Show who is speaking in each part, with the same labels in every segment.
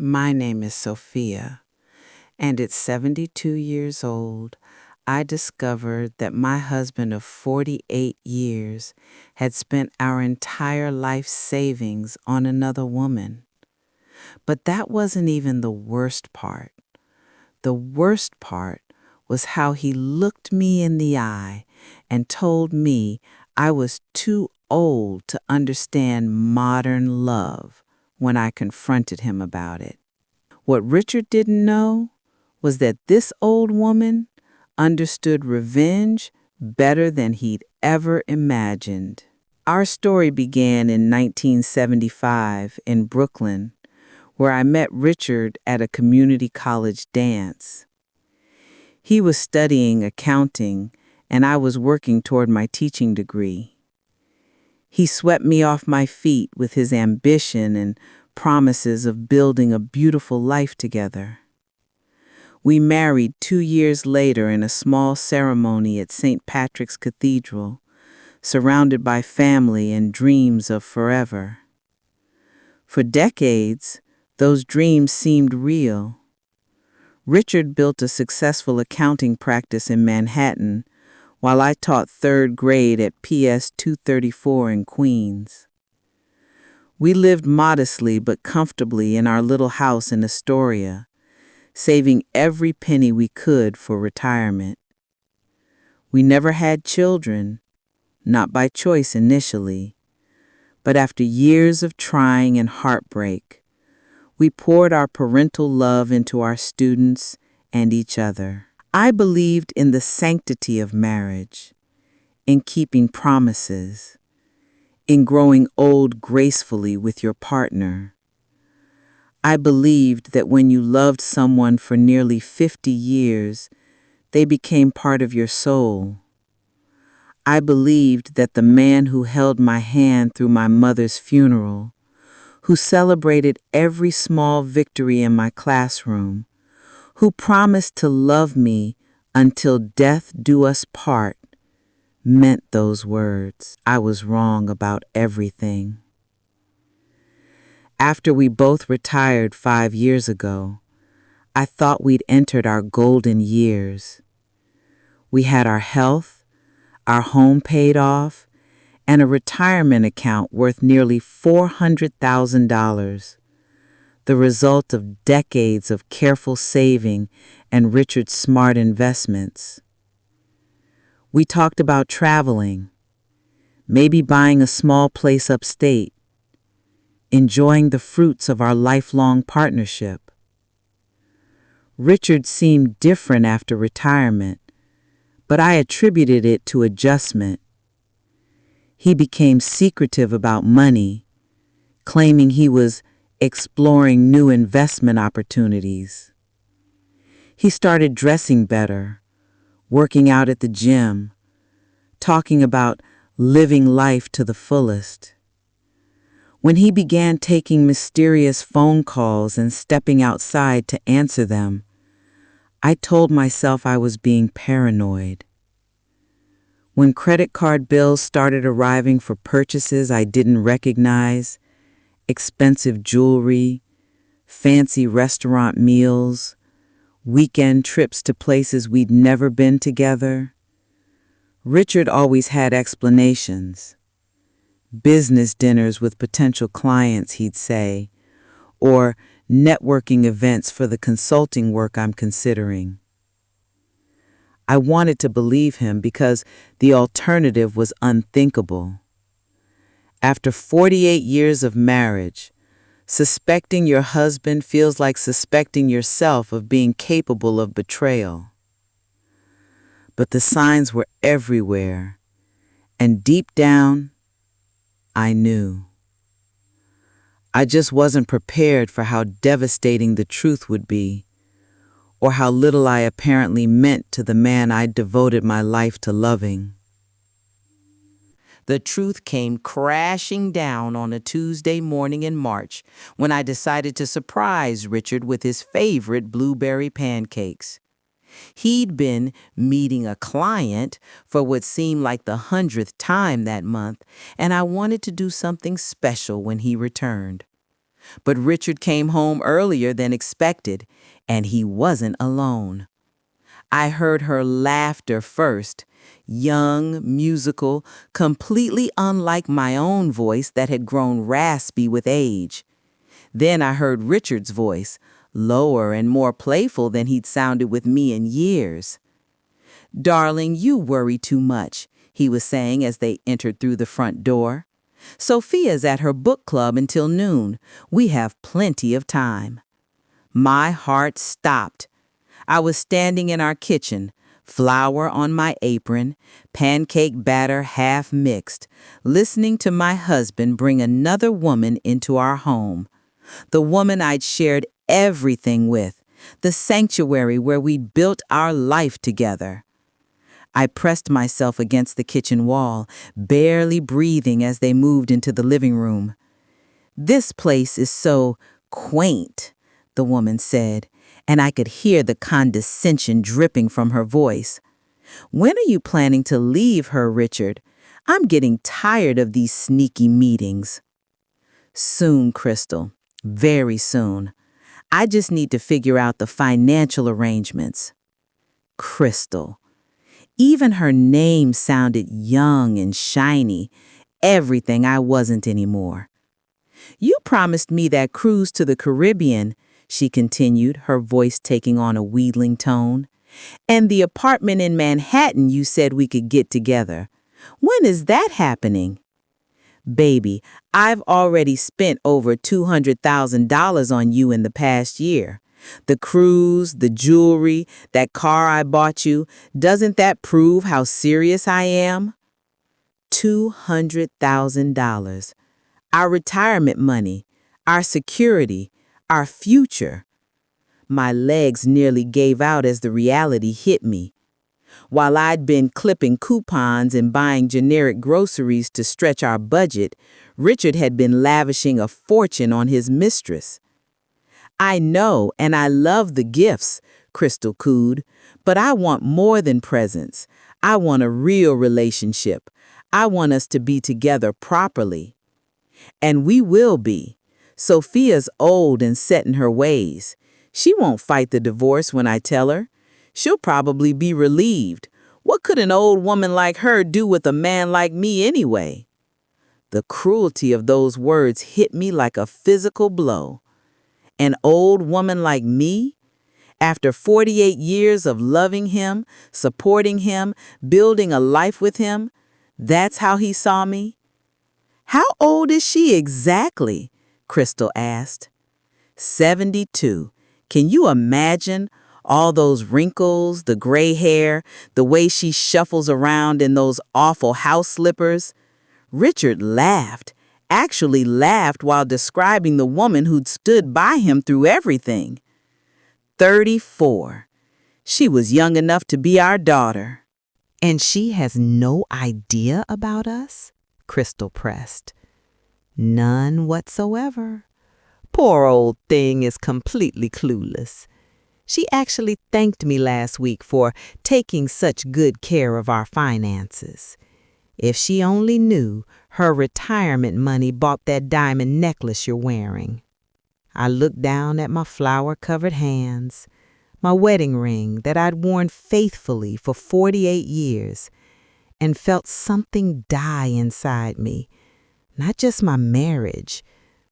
Speaker 1: My name is Sophia, and at 72 years old, I discovered that my husband of 48 years had spent our entire life savings on another woman. But that wasn't even the worst part. The worst part was how he looked me in the eye and told me I was too old to understand modern love when I confronted him about it. What Richard didn't know was that this old woman understood revenge better than he'd ever imagined. Our story began in 1975 in Brooklyn, where I met Richard at a community college dance. He was studying accounting, and I was working toward my teaching degree. He swept me off my feet with his ambition and promises of building a beautiful life together. We married 2 years later in a small ceremony at St. Patrick's Cathedral, surrounded by family and dreams of forever. For decades, those dreams seemed real. Richard built a successful accounting practice in Manhattan, while I taught third grade at PS 234 in Queens. We lived modestly but comfortably in our little house in Astoria, saving every penny we could for retirement. We never had children, not by choice initially, but after years of trying and heartbreak, we poured our parental love into our students and each other. I believed in the sanctity of marriage, in keeping promises, in growing old gracefully with your partner. I believed that when you loved someone for nearly 50 years, they became part of your soul. I believed that the man who held my hand through my mother's funeral, who celebrated every small victory in my classroom, who promised to love me until death do us part, meant those words. I was wrong about everything. After we both retired 5 years ago, I thought we'd entered our golden years. We had our health, our home paid off, and a retirement account worth nearly $400,000, the result of decades of careful saving and Richard's smart investments. We talked about traveling, maybe buying a small place upstate, enjoying the fruits of our lifelong partnership. Richard seemed different after retirement, but I attributed it to adjustment. He became secretive about money, claiming he was exploring new investment opportunities. He started dressing better, working out at the gym, talking about living life to the fullest. When he began taking mysterious phone calls and stepping outside to answer them, I told myself I was being paranoid. When credit card bills started arriving for purchases I didn't recognize, expensive jewelry, fancy restaurant meals, weekend trips to places we'd never been together, Richard always had explanations. Business dinners with potential clients, he'd say, or networking events for the consulting work I'm considering. I wanted to believe him because the alternative was unthinkable. After 48 years of marriage, suspecting your husband feels like suspecting yourself of being capable of betrayal. But the signs were everywhere, and deep down, I knew. I just wasn't prepared for how devastating the truth would be, or how little I apparently meant to the man I'd devoted my life to loving. The truth came crashing down on a Tuesday morning in March when I decided to surprise Richard with his favorite blueberry pancakes. He'd been meeting a client for what seemed like the 100th time that month, and I wanted to do something special when he returned. But Richard came home earlier than expected, and he wasn't alone. I heard her laughter first, young, musical, completely unlike my own voice that had grown raspy with age. Then I heard Richard's voice, lower and more playful than he'd sounded with me in years. "Darling, you worry too much," he was saying as they entered through the front door. "Sophia's at her book club until noon. We have plenty of time." My heart stopped. I was standing in our kitchen, flour on my apron, pancake batter half mixed, listening to my husband bring another woman into our home. The woman I'd shared everything with, the sanctuary where we'd built our life together. I pressed myself against the kitchen wall, barely breathing as they moved into the living room. "This place is so quaint," the woman said, and I could hear the condescension dripping from her voice. "When are you planning to leave her, Richard? I'm getting tired of these sneaky meetings." "Soon, Crystal. Very soon. I just need to figure out the financial arrangements." Crystal. Even her name sounded young and shiny, everything I wasn't anymore. "You promised me that cruise to the Caribbean," she continued, her voice taking on a wheedling tone. "And the apartment in Manhattan you said we could get together. When is that happening?" "Baby, I've already spent over $200,000 on you in the past year. The cruise, the jewelry, that car I bought you, doesn't that prove how serious I am?" $200,000. Our retirement money, our security, our future. My legs nearly gave out as the reality hit me. While I'd been clipping coupons and buying generic groceries to stretch our budget, Richard had been lavishing a fortune on his mistress. "I know, and I love the gifts," Crystal cooed, "but I want more than presents. I want a real relationship. I want us to be together properly." "And we will be. Sophia's old and set in her ways. She won't fight the divorce when I tell her. She'll probably be relieved. What could an old woman like her do with a man like me anyway?" The cruelty of those words hit me like a physical blow. An old woman like me? After 48 years of loving him, supporting him, building a life with him, that's how he saw me? "How old is she exactly?" Crystal asked. 72. Can you imagine? All those wrinkles, the gray hair, the way she shuffles around in those awful house slippers. Richard laughed, actually laughed while describing the woman who'd stood by him through everything. 34. She was young enough to be our daughter.
Speaker 2: "And she has no idea about us?" Crystal pressed. "None whatsoever. Poor old thing is completely clueless. She actually thanked me last week for taking such good care of our finances. If she only knew her retirement money bought that diamond necklace you're wearing." I looked down at my flower-covered hands, my wedding ring that I'd worn faithfully for 48 years, and felt something die inside me. Not just my marriage,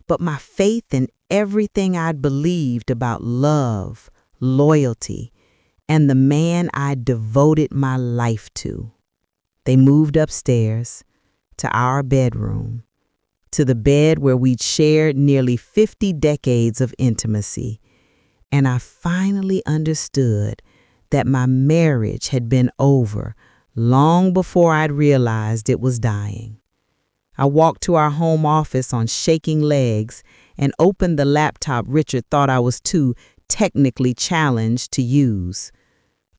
Speaker 2: but my faith in everything I'd believed about love, loyalty, and the man I'd devoted my life to. They moved upstairs to our bedroom, to the bed where we'd shared nearly 50 decades of intimacy, and I finally understood that my marriage had been over long before I'd realized it was dying. I walked to our home office on shaking legs and opened the laptop Richard thought I was too technically challenged to use.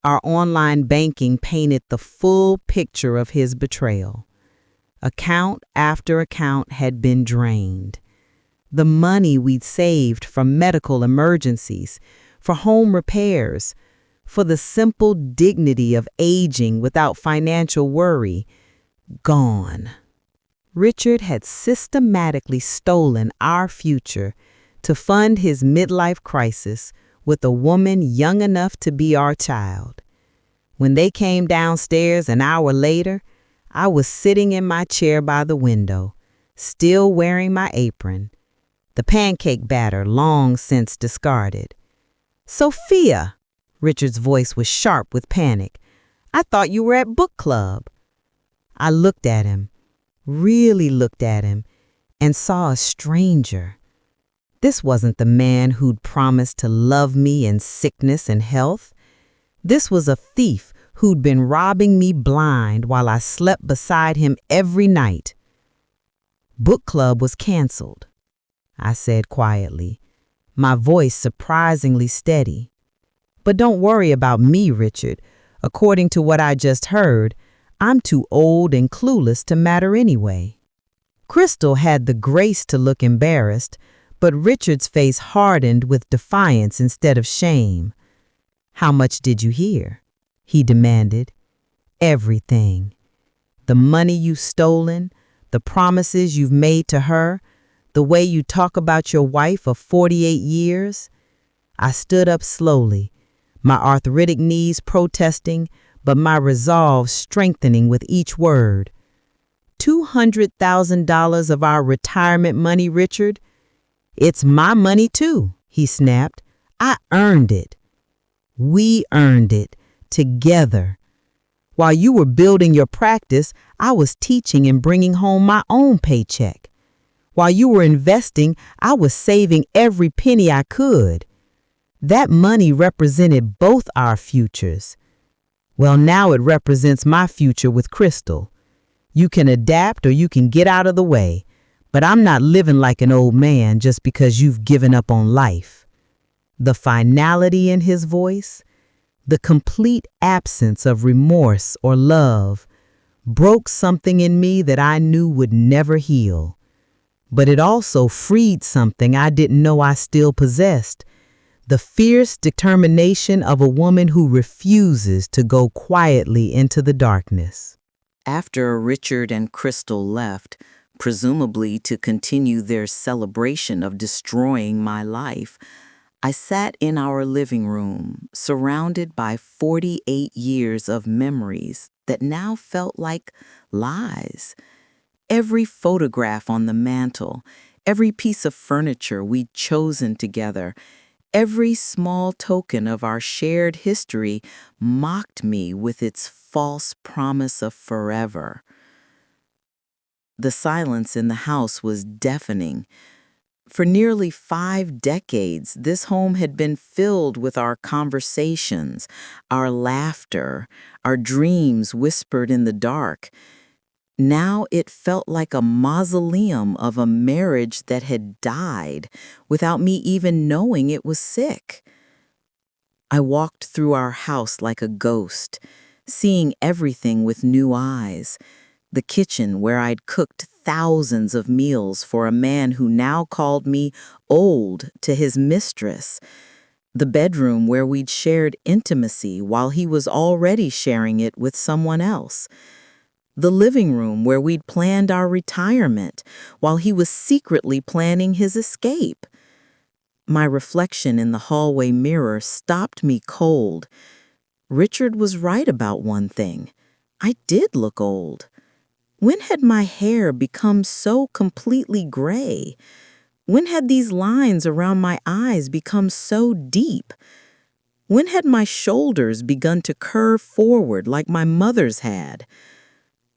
Speaker 2: Our online banking painted the full picture of his betrayal. Account after account had been drained. The money we'd saved from medical emergencies, for home repairs, for the simple dignity of aging without financial worry, gone. Richard had systematically stolen our future to fund his midlife crisis with a woman young enough to be our child. When they came downstairs an hour later, I was sitting in my chair by the window, still wearing my apron, the pancake batter long since discarded. "Sophia," Richard's voice was sharp with panic. "I thought you were at book club." I looked at him, really looked at him, and saw a stranger. This wasn't the man who'd promised to love me in sickness and health. This was a thief who'd been robbing me blind while I slept beside him every night. "Book club was canceled," I said quietly, my voice surprisingly steady. "But don't worry about me, Richard. According to what I just heard, I'm too old and clueless to matter anyway." Crystal had the grace to look embarrassed, but Richard's face hardened with defiance instead of shame. "How much did you hear?" he demanded. "Everything. The money you've stolen, the promises you've made to her, the way you talk about your wife of 48 years. I stood up slowly, my arthritic knees protesting, but my resolve strengthening with each word. $200,000 of our retirement money, Richard. It's my money too," he snapped. "I earned it. We earned it together. While you were building your practice, I was teaching and bringing home my own paycheck. While you were investing, I was saving every penny I could. That money represented both our futures. Well, now it represents my future with Crystal. You can adapt or you can get out of the way, but I'm not living like an old man just because you've given up on life." The finality in his voice, the complete absence of remorse or love, broke something in me that I knew would never heal. But it also freed something I didn't know I still possessed, the fierce determination of a woman who refuses to go quietly into the darkness.
Speaker 1: After Richard and Crystal left, presumably to continue their celebration of destroying my life, I sat in our living room, surrounded by 48 years of memories that now felt like lies. Every photograph on the mantel, every piece of furniture we'd chosen together, every small token of our shared history mocked me with its false promise of forever. The silence in the house was deafening. For nearly 5 decades, this home had been filled with our conversations, our laughter, our dreams whispered in the dark. Now it felt like a mausoleum of a marriage that had died without me even knowing it was sick. I walked through our house like a ghost, seeing everything with new eyes. The kitchen where I'd cooked thousands of meals for a man who now called me old to his mistress. The bedroom where we'd shared intimacy while he was already sharing it with someone else. The living room where we'd planned our retirement while he was secretly planning his escape. My reflection in the hallway mirror stopped me cold. Richard was right about one thing. I did look old. When had my hair become so completely gray? When had these lines around my eyes become so deep? When had my shoulders begun to curve forward like my mother's had?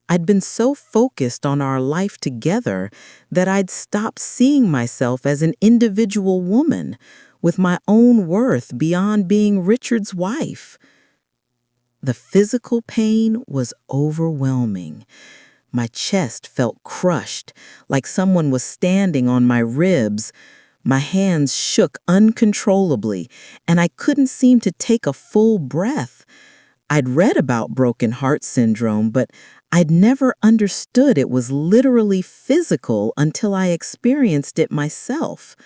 Speaker 1: I'd been so focused on our life together that I'd stopped seeing myself as an individual woman with my own worth beyond being Richard's wife. The physical pain was overwhelming. My chest felt crushed, like someone was standing on my ribs. My hands shook uncontrollably, and I couldn't seem to take a full breath. I'd read about broken heart syndrome, but I'd never understood it was literally physical until I experienced it myself.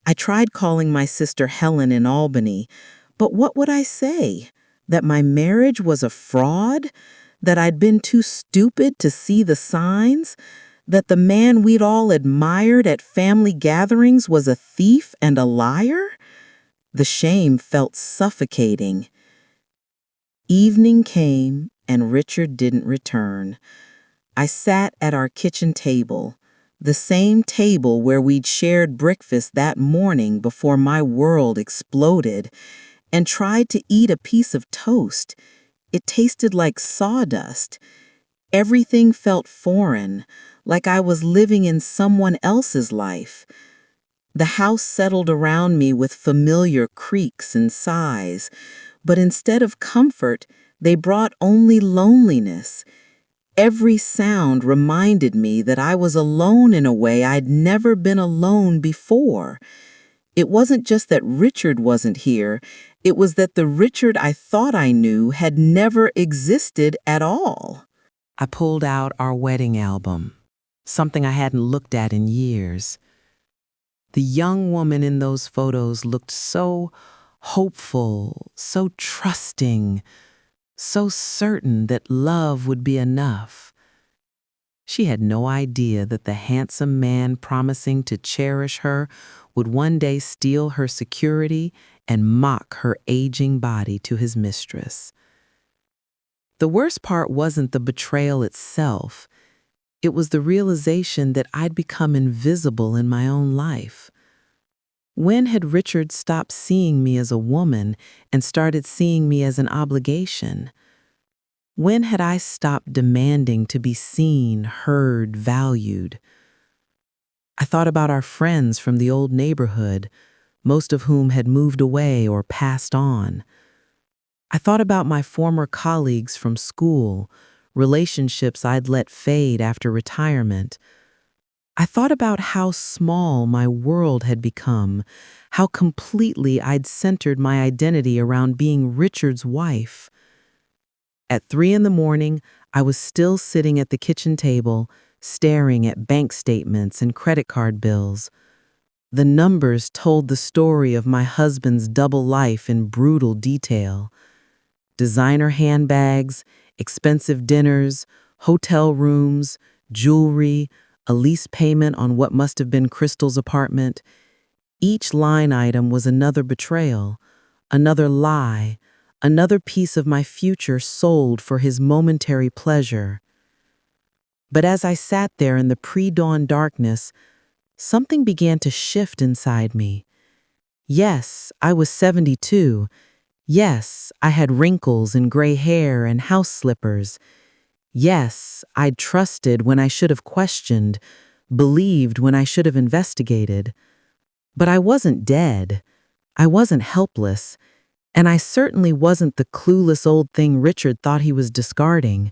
Speaker 1: I tried calling my sister Helen in Albany, but what would I say? That my marriage was a fraud? That I'd been too stupid to see the signs? That the man we'd all admired at family gatherings was a thief and a liar? The shame felt suffocating. Evening came, and Richard didn't return. I sat at our kitchen table, the same table where we'd shared breakfast that morning before my world exploded, and tried to eat a piece of toast. It tasted like sawdust. Everything felt foreign, like I was living in someone else's life. The house settled around me with familiar creaks and sighs, but instead of comfort, they brought only loneliness. Every sound reminded me that I was alone in a way I'd never been alone before. It wasn't just that Richard wasn't here, it was that the Richard I thought I knew had never existed at all. I pulled out our wedding album, something I hadn't looked at in years. The young woman in those photos looked so hopeful, so trusting, so certain that love would be enough. She had no idea that the handsome man promising to cherish her would one day steal her security and mock her aging body to his mistress. The worst part wasn't the betrayal itself. It was the realization that I'd become invisible in my own life. When had Richard stopped seeing me as a woman and started seeing me as an obligation? When had I stopped demanding to be seen, heard, valued? I thought about our friends from the old neighborhood, most of whom had moved away or passed on. I thought about my former colleagues from school, relationships I'd let fade after retirement. I thought about how small my world had become, how completely I'd centered my identity around being Richard's wife. At 3 in the morning, I was still sitting at the kitchen table, staring at bank statements and credit card bills. The numbers told the story of my husband's double life in brutal detail. Designer handbags, expensive dinners, hotel rooms, jewelry, a lease payment on what must have been Crystal's apartment. Each line item was another betrayal, another lie, another piece of my future sold for his momentary pleasure. But as I sat there in the pre-dawn darkness, something began to shift inside me. Yes, I was 72. Yes, I had wrinkles and gray hair and house slippers. Yes, I'd trusted when I should have questioned, believed when I should have investigated. But I wasn't dead. I wasn't helpless. And I certainly wasn't the clueless old thing Richard thought he was discarding.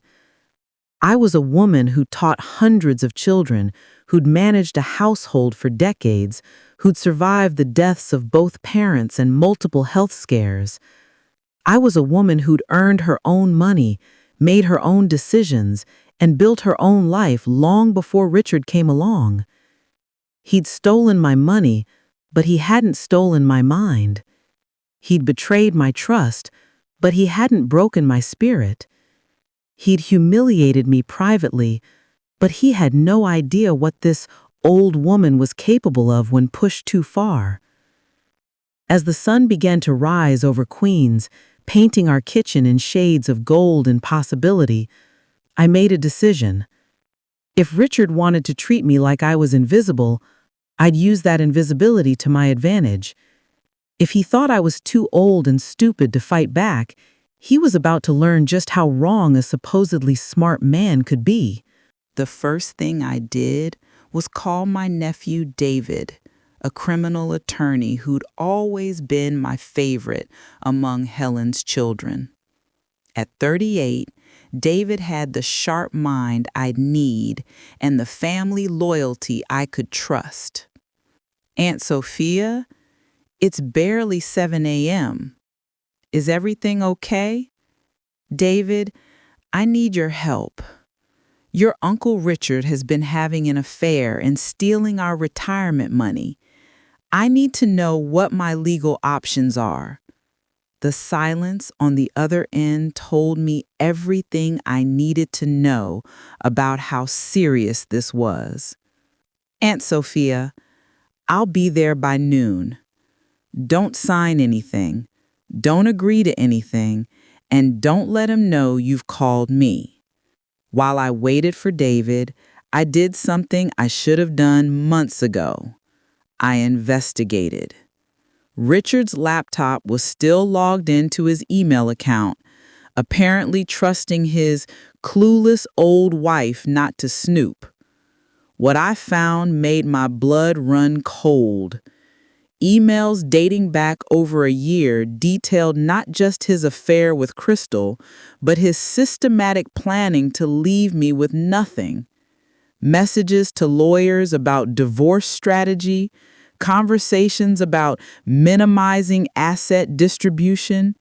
Speaker 1: I was a woman who taught hundreds of children, who'd managed a household for decades, who'd survived the deaths of both parents and multiple health scares. I was a woman who'd earned her own money, made her own decisions, and built her own life long before Richard came along. He'd stolen my money, but he hadn't stolen my mind. He'd betrayed my trust, but he hadn't broken my spirit. He'd humiliated me privately, but he had no idea what this old woman was capable of when pushed too far. As the sun began to rise over Queens, painting our kitchen in shades of gold and possibility, I made a decision. If Richard wanted to treat me like I was invisible, I'd use that invisibility to my advantage. If he thought I was too old and stupid to fight back, he was about to learn just how wrong a supposedly smart man could be. The first thing I did was call my nephew David, a criminal attorney who'd always been my favorite among Helen's children. At 38, David had the sharp mind I'd need and the family loyalty I could trust. "Aunt Sophia, it's barely 7 a.m. Is everything okay? David, I need your help. Your Uncle Richard has been having an affair and stealing our retirement money. I need to know what my legal options are." The silence on the other end told me everything I needed to know about how serious this was. Aunt Sophia, I'll be there by noon. Don't sign anything. Don't agree to anything. And don't let him know you've called me. While I waited for David, I did something I should have done months ago. I investigated. Richard's laptop was still logged into his email account, apparently trusting his clueless old wife not to snoop. What I found made my blood run cold. Emails dating back over a year detailed not just his affair with Crystal, but his systematic planning to leave me with nothing. Messages to lawyers about divorce strategy, conversations about minimizing asset distribution,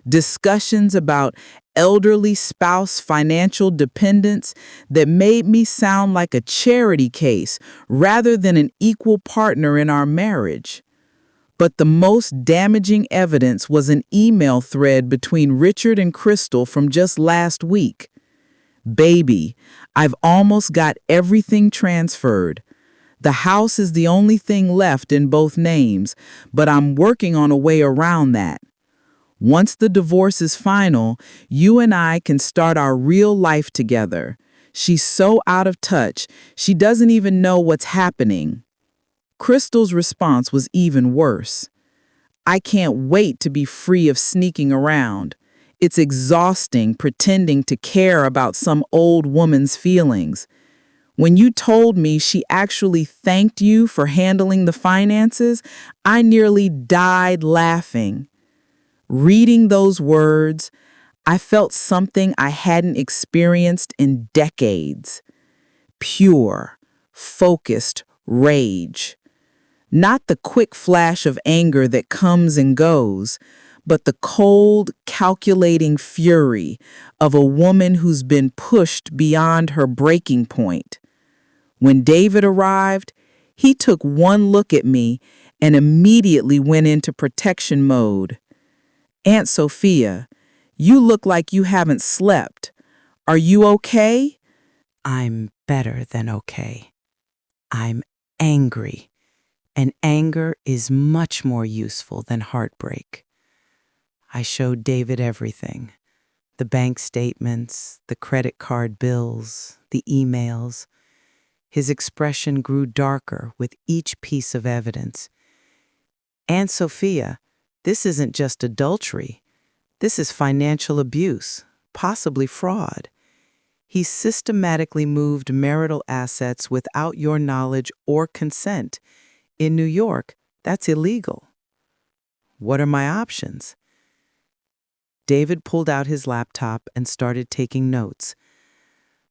Speaker 1: discussions about elderly spouse financial dependence that made me sound like a charity case rather than an equal partner in our marriage. But the most damaging evidence was an email thread between Richard and Crystal from just last week. Baby, I've almost got everything transferred. The house is the only thing left in both names, but I'm working on a way around that. Once the divorce is final, you and I can start our real life together. She's so out of touch, she doesn't even know what's happening. Crystal's response was even worse. I can't wait to be free of sneaking around. It's exhausting pretending to care about some old woman's feelings. When you told me she actually thanked you for handling the finances, I nearly died laughing. Reading those words, I felt something I hadn't experienced in decades. Pure, focused rage. Not the quick flash of anger that comes and goes, but the cold, calculating fury of a woman who's been pushed beyond her breaking point. When David arrived, he took one look at me and immediately went into protection mode. Aunt Sophia, you look like you haven't slept. Are you okay? I'm better than okay. I'm angry, and anger is much more useful than heartbreak. I showed David everything. The bank statements, the credit card bills, the emails. His expression grew darker with each piece of evidence. Aunt Sophia, this isn't just adultery. This is financial abuse, possibly fraud. He systematically moved marital assets without your knowledge or consent. In New York, that's illegal. What are my options? David pulled out his laptop and started taking notes.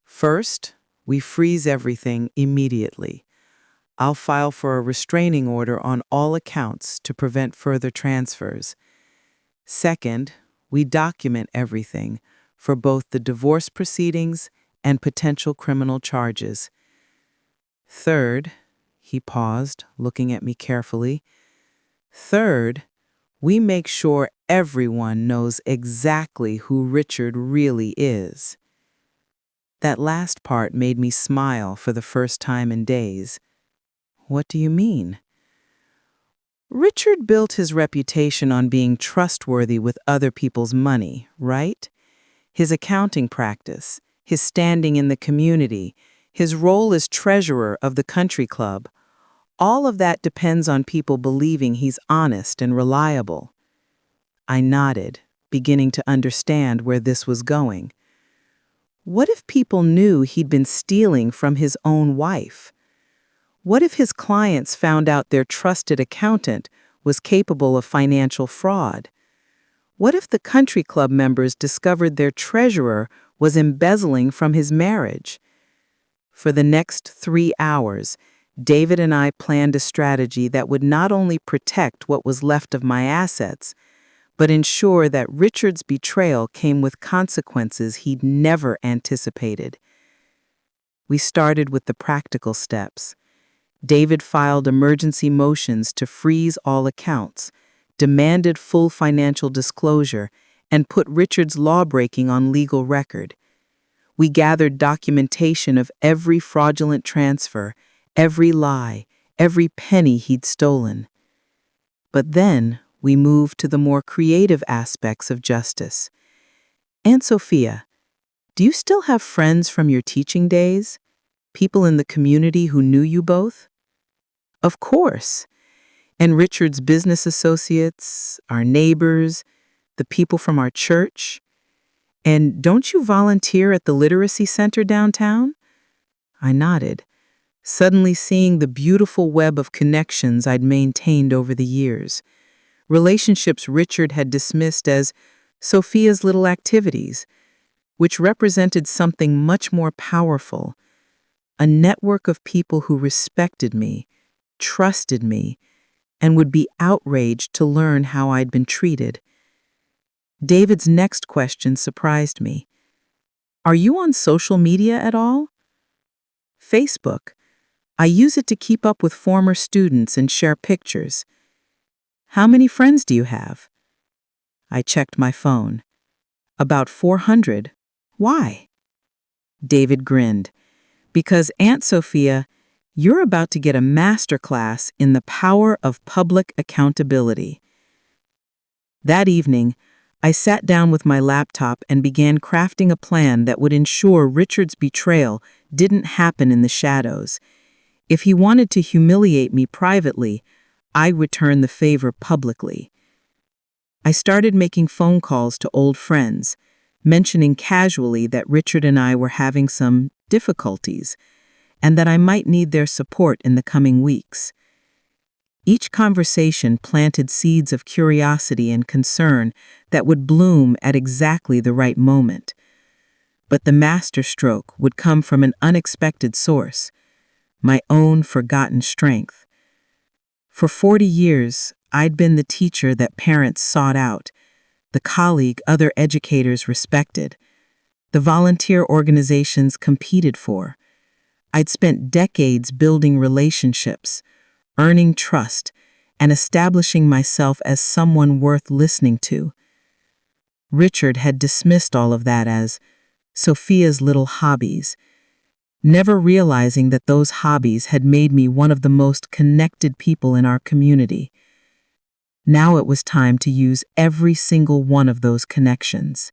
Speaker 1: First, we freeze everything immediately. I'll file for a restraining order on all accounts to prevent further transfers. Second, we document everything for both the divorce proceedings and potential criminal charges. Third, he paused, looking at me carefully. Third, we make sure everyone knows exactly who Richard really is. That last part made me smile for the first time in days. What do you mean? Richard built his reputation on being trustworthy with other people's money, right? His accounting practice, his standing in the community, his role as treasurer of the country club. All of that depends on people believing he's honest and reliable. I nodded, beginning to understand where this was going. What if people knew he'd been stealing from his own wife? What if his clients found out their trusted accountant was capable of financial fraud? What if the country club members discovered their treasurer was embezzling from his marriage? For the next 3 hours, David and I planned a strategy that would not only protect what was left of my assets, but ensure that Richard's betrayal came with consequences he'd never anticipated. We started with the practical steps. David filed emergency motions to freeze all accounts, demanded full financial disclosure, and put Richard's lawbreaking on legal record. We gathered documentation of every fraudulent transfer, every lie, every penny he'd stolen. But then we moved to the more creative aspects of justice. Aunt Sophia, do you still have friends from your teaching days? People in the community who knew you both? Of course. And Richard's business associates, our neighbors, the people from our church. And don't you volunteer at the literacy center downtown? I nodded, suddenly seeing the beautiful web of connections I'd maintained over the years. Relationships Richard had dismissed as Sophia's little activities, which represented something much more powerful, a network of people who respected me, trusted me, and would be outraged to learn how I'd been treated. David's next question surprised me. Are you on social media at all? Facebook. I use it to keep up with former students and share pictures. How many friends do you have? I checked my phone. About 400. Why? David grinned. Because, Aunt Sophia, you're about to get a masterclass in the power of public accountability. That evening, I sat down with my laptop and began crafting a plan that would ensure Richard's betrayal didn't happen in the shadows. If he wanted to humiliate me privately, I'd return the favor publicly. I started making phone calls to old friends, mentioning casually that Richard and I were having some difficulties, and that I might need their support in the coming weeks. Each conversation planted seeds of curiosity and concern that would bloom at exactly the right moment. But the masterstroke would come from an unexpected source, my own forgotten strength. For 40 years, I'd been the teacher that parents sought out, the colleague other educators respected, the volunteer organizations competed for. I'd spent decades building relationships, earning trust, and establishing myself as someone worth listening to. Richard had dismissed all of that as Sophia's little hobbies, never realizing that those hobbies had made me one of the most connected people in our community. Now it was time to use every single one of those connections.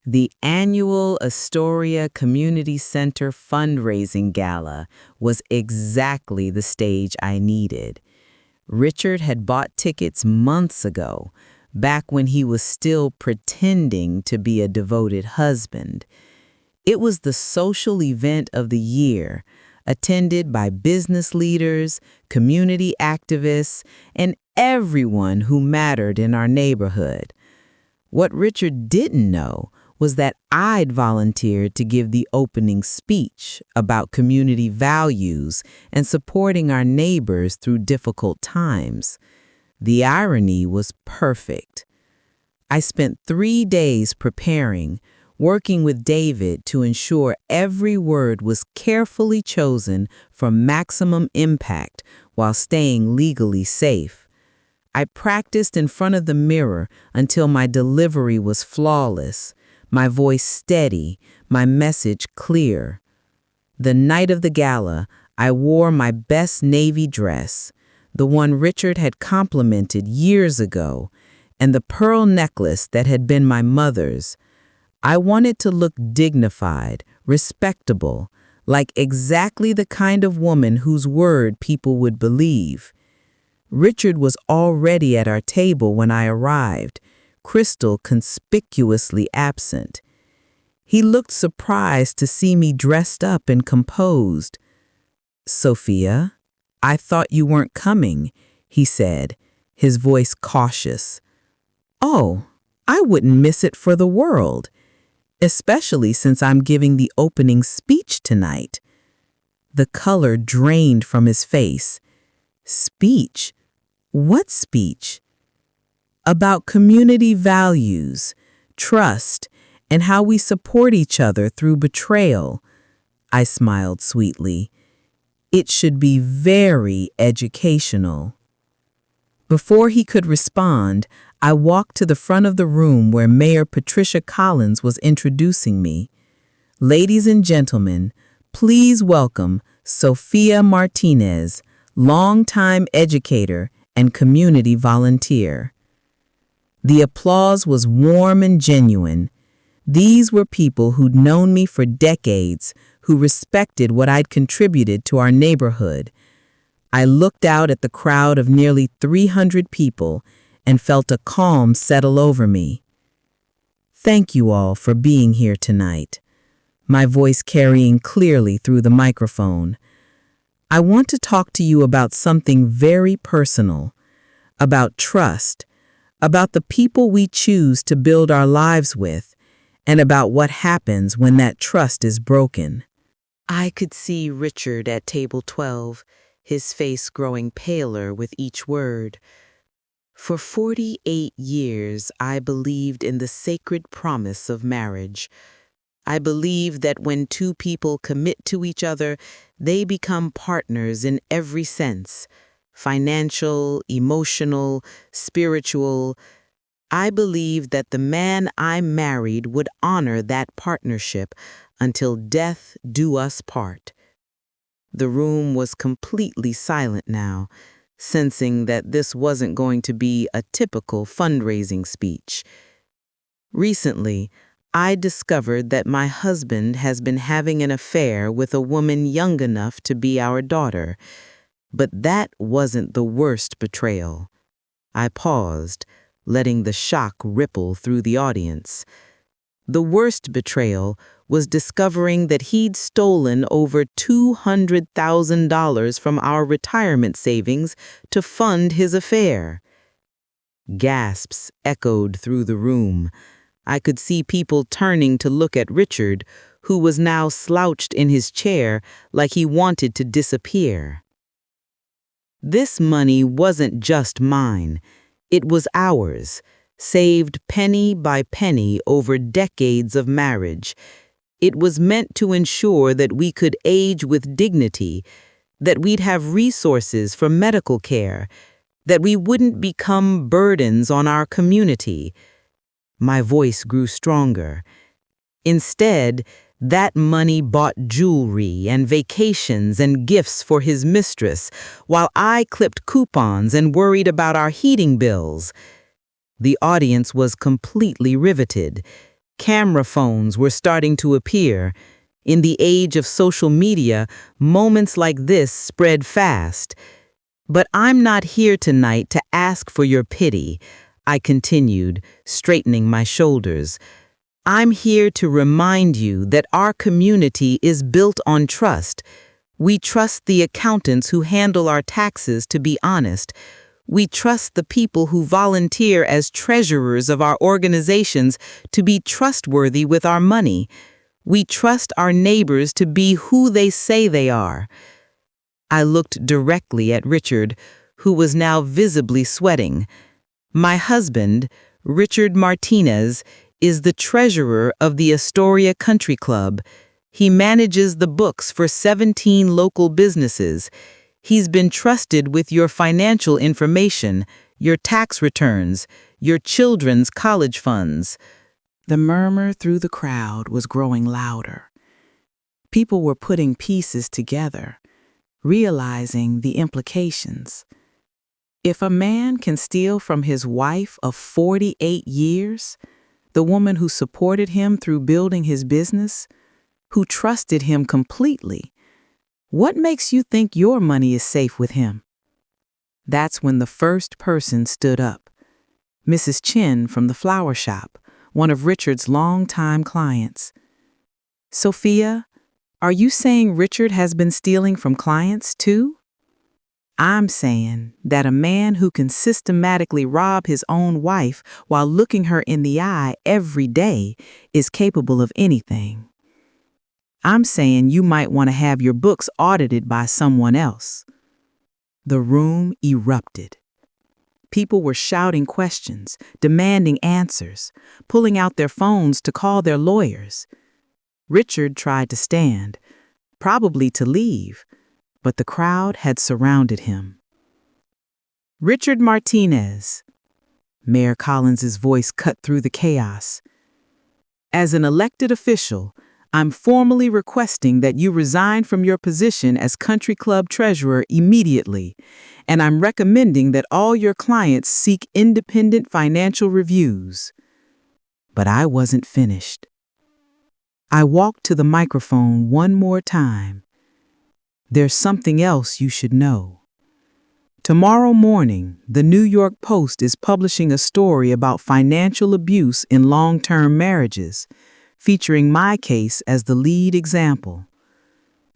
Speaker 2: The annual Astoria Community Center fundraising gala was exactly the stage I needed. Richard had bought tickets months ago, back when he was still pretending to be a devoted husband. It was the social event of the year, attended by business leaders, community activists, and everyone who mattered in our neighborhood. What Richard didn't know was that I'd volunteered to give the opening speech about community values and supporting our neighbors through difficult times. The irony was perfect. I spent 3 days preparing, working with David to ensure every word was carefully chosen for maximum impact while staying legally safe. I practiced in front of the mirror until my delivery was flawless, my voice steady, my message clear. The night of the gala, I wore my best navy dress, the one Richard had complimented years ago, and the pearl necklace that had been my mother's. I wanted to look dignified, respectable, like exactly the kind of woman whose word people would believe. Richard was already at our table when I arrived, Crystal conspicuously absent. He looked surprised to see me dressed up and composed. "Sophia, I thought you weren't coming," he said, his voice cautious. "Oh, I wouldn't miss it for the world, especially since I'm giving the opening speech tonight." The color drained from his face. Speech? What speech? About community values, trust, and how we support each other through betrayal. I smiled sweetly. It should be very educational.
Speaker 1: Before he could respond, I walked to the front of the room where Mayor Patricia Collins was introducing me. Ladies and gentlemen, please welcome Sophia Martinez, longtime educator and community volunteer. The applause was warm and genuine. These were people who'd known me for decades, who respected what I'd contributed to our neighborhood. I looked out at the crowd of nearly 300 people and felt a calm settle over me. Thank you all for being here tonight, my voice carrying clearly through the microphone. I want to talk to you about something very personal, about trust, about the people we choose to build our lives with, and about what happens when that trust is broken. I could see Richard at table 12, his face growing paler with each word. For 48 years, I believed in the sacred promise of marriage. I believe that when two people commit to each other, they become partners in every sense: financial, emotional, spiritual. I believe that the man I married would honor that partnership until death do us part. The room was completely silent now, sensing that this wasn't going to be a typical fundraising speech. Recently, I discovered that my husband has been having an affair with a woman young enough to be our daughter. But that wasn't the worst betrayal. I paused, letting the shock ripple through the audience. The worst betrayal was discovering that he'd stolen over $200,000 from our retirement savings to fund his affair. Gasps echoed through the room. I could see people turning to look at Richard, who was now slouched in his chair like he wanted to disappear. This money wasn't just mine. It was ours, saved penny by penny over decades of marriage. It was meant to ensure that we could age with dignity, that we'd have resources for medical care, that we wouldn't become burdens on our community. My voice grew stronger. Instead, that money bought jewelry and vacations and gifts for his mistress, while I clipped coupons and worried about our heating bills. The audience was completely riveted. Camera phones were starting to appear. In the age of social media, moments like this spread fast. But I'm not here tonight to ask for your pity, I continued, straightening my shoulders. I'm here to remind you that our community is built on trust. We trust the accountants who handle our taxes to be honest. We trust the people who volunteer as treasurers of our organizations to be trustworthy with our money. We trust our neighbors to be who they say they are. I looked directly at Richard, who was now visibly sweating. My husband, Richard Martinez, is the treasurer of the Astoria Country Club. He manages the books for 17 local businesses. He's been trusted with your financial information, your tax returns, your children's college funds. The murmur through the crowd was growing louder. People were putting pieces together, realizing the implications. If a man can steal from his wife of 48 years, the woman who supported him through building his business, who trusted him completely, what makes you think your money is safe with him? That's when the first person stood up. Mrs. Chin from the flower shop, one of Richard's longtime clients. Sophia, are you saying Richard has been stealing from clients too? I'm saying that a man who can systematically rob his own wife while looking her in the eye every day is capable of anything. I'm saying you might want to have your books audited by someone else. The room erupted. People were shouting questions, demanding answers, pulling out their phones to call their lawyers. Richard tried to stand, probably to leave, but the crowd had surrounded him. Richard Martinez. Mayor Collins's voice cut through the chaos. As an elected official, I'm formally requesting that you resign from your position as Country Club treasurer immediately, and I'm recommending that all your clients seek independent financial reviews. But I wasn't finished. I walked to the microphone one more time. There's something else you should know. Tomorrow morning, the New York Post is publishing a story about financial abuse in long-term marriages, featuring my case as the lead example.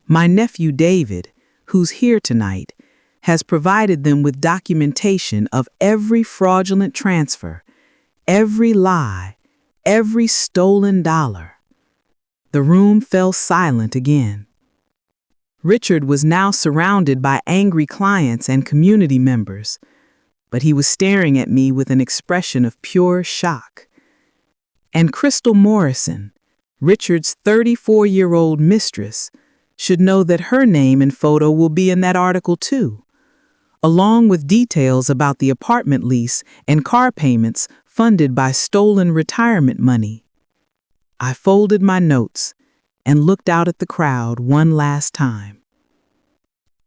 Speaker 1: My nephew David, who's here tonight, has provided them with documentation of every fraudulent transfer, every lie, every stolen dollar. The room fell silent again. Richard was now surrounded by angry clients and community members, but he was staring at me with an expression of pure shock. And Crystal Morrison, Richard's 34-year-old mistress, should know that her name and photo will be in that article too, along with details about the apartment lease and car payments funded by stolen retirement money. I folded my notes and looked out at the crowd one last time.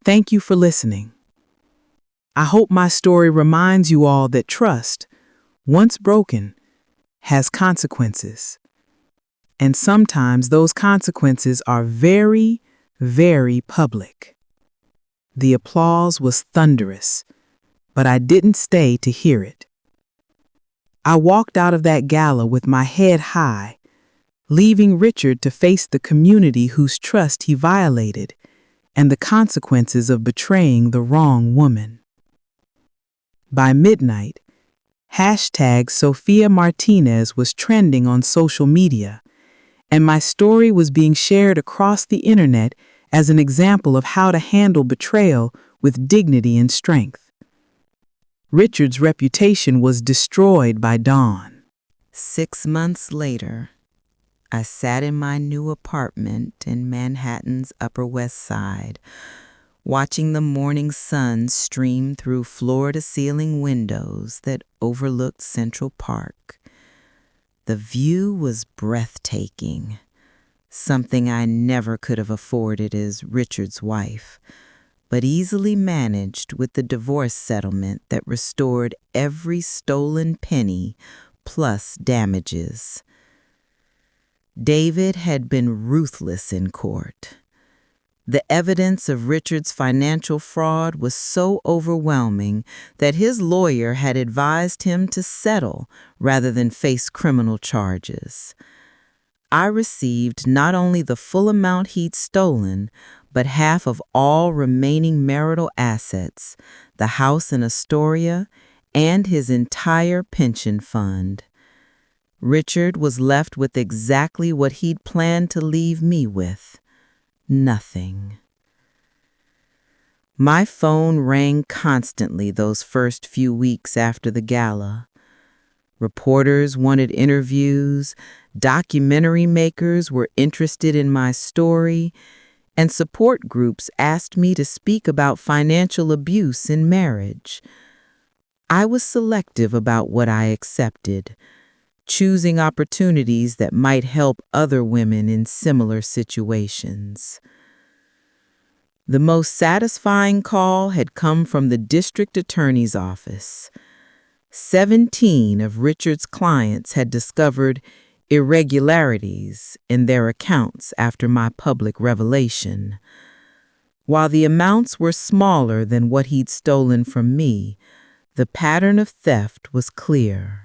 Speaker 1: Thank you for listening. I hope my story reminds you all that trust, once broken, has consequences. And sometimes those consequences are very, very public. The applause was thunderous, but I didn't stay to hear it. I walked out of that gala with my head high, leaving Richard to face the community whose trust he violated and the consequences of betraying the wrong woman. By midnight, hashtag Sophia Martinez was trending on social media, and my story was being shared across the internet as an example of how to handle betrayal with dignity and strength. Richard's reputation was destroyed by dawn. 6 months later, I sat in my new apartment in Manhattan's Upper West Side, watching the morning sun stream through floor-to-ceiling windows that overlooked Central Park. The view was breathtaking, something I never could have afforded as Richard's wife, but easily managed with the divorce settlement that restored every stolen penny plus damages. David had been ruthless in court. The evidence of Richard's financial fraud was so overwhelming that his lawyer had advised him to settle rather than face criminal charges. I received not only the full amount he'd stolen, but half of all remaining marital assets, the house in Astoria, and his entire pension fund. Richard was left with exactly what he'd planned to leave me with: nothing. My phone rang constantly those first few weeks after the gala. Reporters wanted interviews, documentary makers were interested in my story, and support groups asked me to speak about financial abuse in marriage. I was selective about what I accepted, choosing opportunities that might help other women in similar situations. The most satisfying call had come from the district attorney's office. 17 of Richard's clients had discovered irregularities in their accounts after my public revelation. While the amounts were smaller than what he'd stolen from me, the pattern of theft was clear.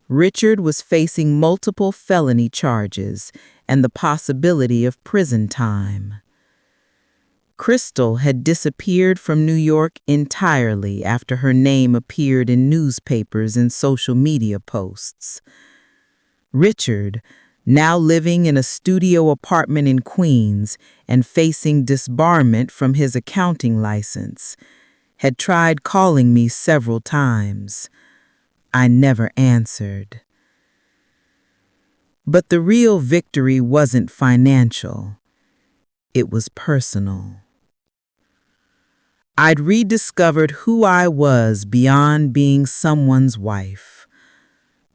Speaker 1: Richard was facing multiple felony charges and the possibility of prison time. Crystal had disappeared from New York entirely after her name appeared in newspapers and social media posts. Richard, now living in a studio apartment in Queens and facing disbarment from his accounting license, had tried calling me several times. I never answered. But the real victory wasn't financial. It was personal. I'd rediscovered who I was beyond being someone's wife.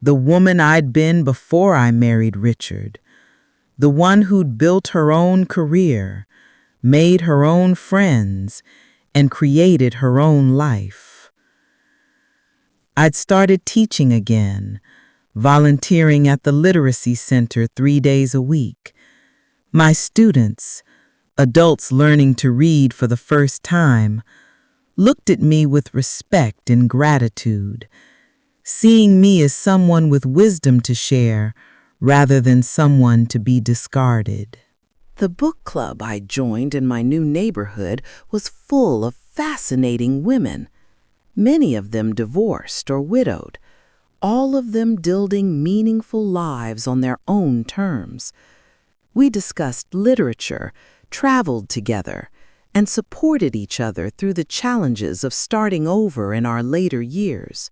Speaker 1: The woman I'd been before I married Richard. The one who'd built her own career, made her own friends, and created her own life. I'd started teaching again, volunteering at the literacy center 3 days a week. My students, adults learning to read for the first time, looked at me with respect and gratitude, seeing me as someone with wisdom to share rather than someone to be discarded. The book club I joined in my new neighborhood was full of fascinating women, many of them divorced or widowed, all of them building meaningful lives on their own terms. We discussed literature, traveled together, and supported each other through the challenges of starting over in our later years.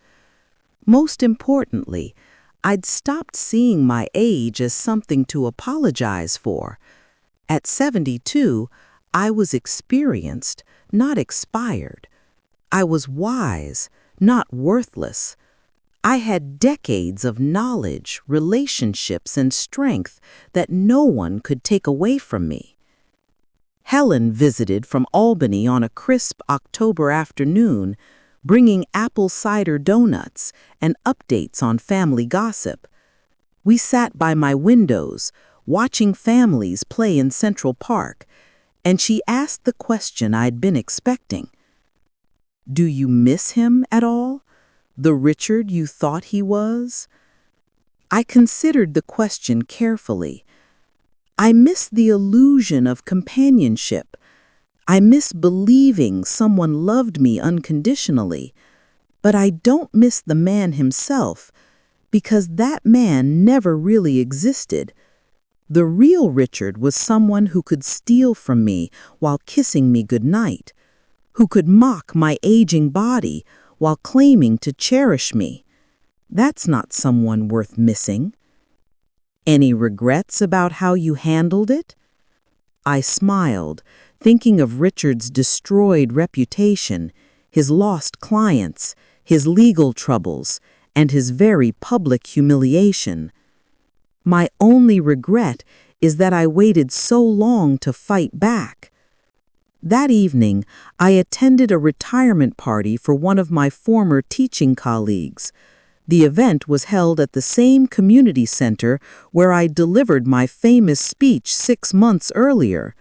Speaker 1: Most importantly, I'd stopped seeing my age as something to apologize for. At 72, I was experienced, not expired. I was wise, not worthless. I had decades of knowledge, relationships, and strength that no one could take away from me. Helen visited from Albany on a crisp October afternoon, bringing apple cider donuts and updates on family gossip. We sat by my windows, watching families play in Central Park, and she asked the question I'd been expecting. "Do you miss him at all? The Richard you thought he was?" I considered the question carefully. I miss the illusion of companionship. I miss believing someone loved me unconditionally. But I don't miss the man himself, because that man never really existed. The real Richard was someone who could steal from me while kissing me goodnight, who could mock my aging body while claiming to cherish me. That's not someone worth missing. Any regrets about how you handled it? I smiled, thinking of Richard's destroyed reputation, his lost clients, his legal troubles, and his very public humiliation. My only regret is that I waited so long to fight back. That evening, I attended a retirement party for one of my former teaching colleagues. The event was held at the same community center where I delivered my famous speech 6 months earlier.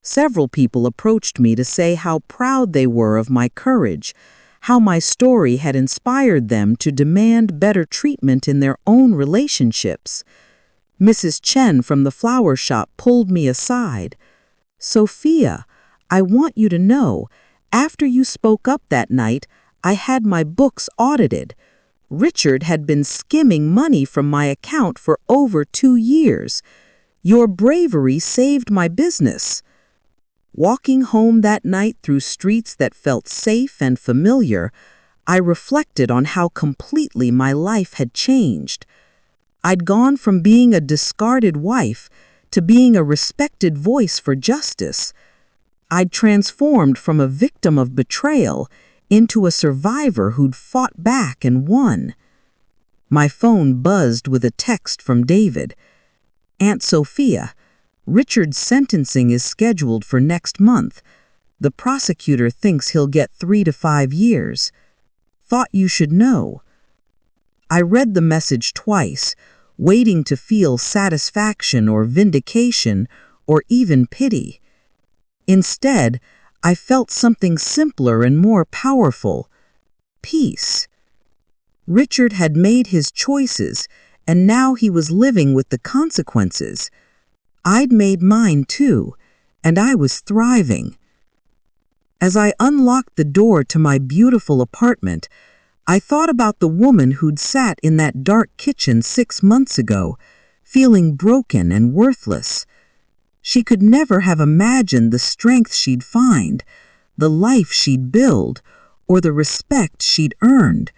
Speaker 1: Several people approached me to say how proud they were of my courage, how my story had inspired them to demand better treatment in their own relationships. Mrs. Chen from the flower shop pulled me aside. "Sophia, I want you to know, after you spoke up that night, I had my books audited. Richard had been skimming money from my account for over 2 years. Your bravery saved my business." Walking home that night through streets that felt safe and familiar, I reflected on how completely my life had changed. I'd gone from being a discarded wife to being a respected voice for justice. I'd transformed from a victim of betrayal into a survivor who'd fought back and won. My phone buzzed with a text from David. "Aunt Sophia, Richard's sentencing is scheduled for next month. The prosecutor thinks he'll get 3 to 5 years. Thought you should know." I read the message twice, waiting to feel satisfaction or vindication or even pity. Instead, I felt something simpler and more powerful: peace. Richard had made his choices, and now he was living with the consequences. I'd made mine too, and I was thriving. As I unlocked the door to my beautiful apartment, I thought about the woman who'd sat in that dark kitchen 6 months ago, feeling broken and worthless. She could never have imagined the strength she'd find, the life she'd build, or the respect she'd earned.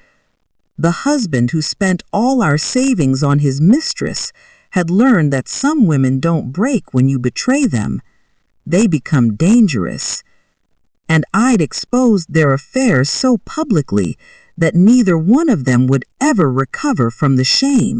Speaker 1: The husband who spent all our savings on his mistress had learned that some women don't break when you betray them. They become dangerous.
Speaker 3: and I'd exposed their affair so publicly that neither one of them would ever recover from the shame.